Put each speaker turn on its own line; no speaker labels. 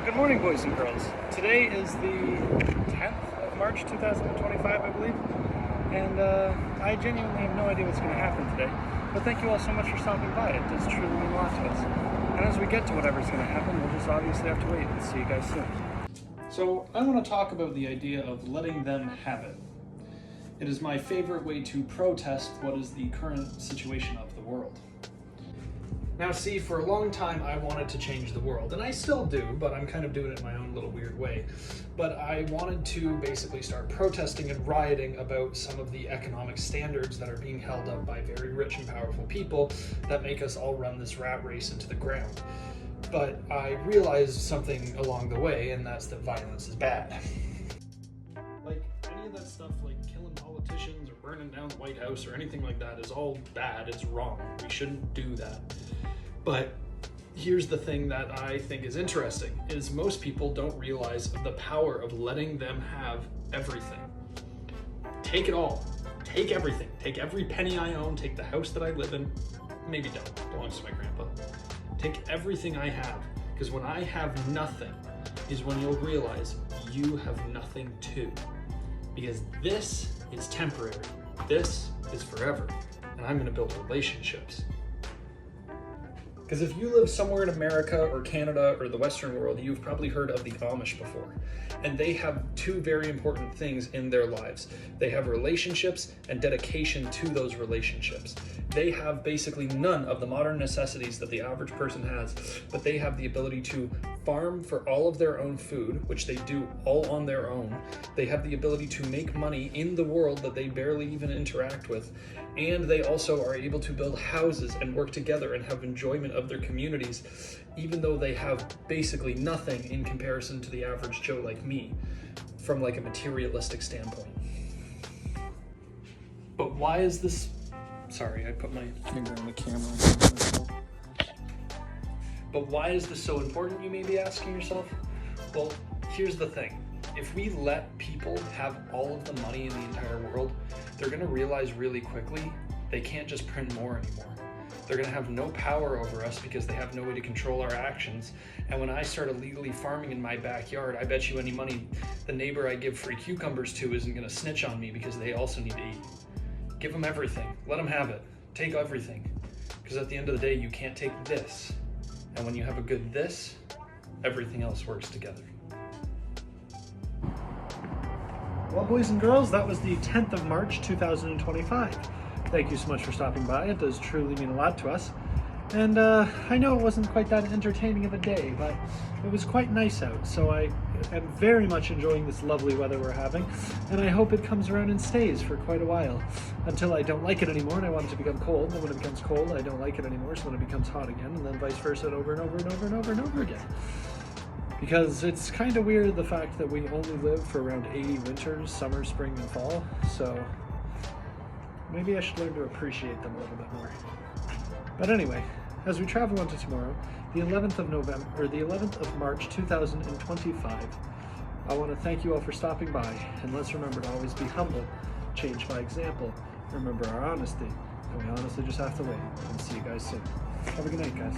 Well, good morning, boys and girls. Today is the 10th of March, 2025, I believe, and I genuinely have no idea what's going to happen today, but thank you all so much for stopping by. It does truly mean a lot to us. And as we get to whatever's going to happen, we'll just obviously have to wait and see you guys soon. So, I want to talk about the idea of letting them have it. It is my favorite way to protest what is the current situation of the world. Now see, for a long time I wanted to change the world, and I still do, but I'm kind of doing it in my own little weird way. But I wanted to basically start protesting and rioting about some of the economic standards that are being held up by very rich and powerful people that make us all run this rat race into the ground. But I realized something along the way, and that's that violence is bad. Like, any of that stuff, like killing politicians or burning down the White House or anything like that is all bad, it's wrong. We shouldn't do that. But here's the thing that I think is interesting, is most people don't realize the power of letting them have everything. Take it all. Take everything. Take every penny I own, take the house that I live in. Maybe don't, it belongs to my grandpa. Take everything I have, because when I have nothing is when you'll realize you have nothing too. Because this is temporary, this is forever, and I'm gonna build relationships. Because if you live somewhere in America or Canada or the Western world, you've probably heard of the Amish before. And they have two very important things in their lives. They have relationships and dedication to those relationships. They have basically none of the modern necessities that the average person has, but they have the ability to farm for all of their own food, which they do all on their own. They have the ability to make money in the world that they barely even interact with. And they also are able to build houses and work together and have enjoyment of their communities, even though they have basically nothing in comparison to the average Joe like me, from like a materialistic standpoint. But why is this? Sorry, I put my finger on the camera. But why is this so important, you may be asking yourself? Well, here's the thing. If we let people have all of the money in the entire world, they're gonna realize really quickly they can't just print more anymore. They're gonna have no power over us because they have no way to control our actions. And when I start illegally farming in my backyard, I bet you any money the neighbor I give free cucumbers to isn't gonna snitch on me because they also need to eat. Give them everything, let them have it, take everything. Because at the end of the day, you can't take this. And when you have a good this, everything else works together. Well, boys and girls, that was the 10th of March, 2025. Thank you so much for stopping by. It does truly mean a lot to us. And I know it wasn't quite that entertaining of a day, but it was quite nice out. So I am very much enjoying this lovely weather we're having. And I hope it comes around and stays for quite a while until I don't like it anymore and I want it to become cold. And when it becomes cold, I don't like it anymore. So then it becomes hot again, and then vice versa over and over and over and over and over again. Because it's kind of weird the fact that we only live for around 80 winters, summer, spring, and fall. So maybe I should learn to appreciate them a little bit more. But anyway, as we travel into tomorrow, the 11th of March 2025, I want to thank you all for stopping by, and let's remember to always be humble, change by example, remember our honesty, and we honestly just have to wait, and see you guys soon. Have a good night, guys.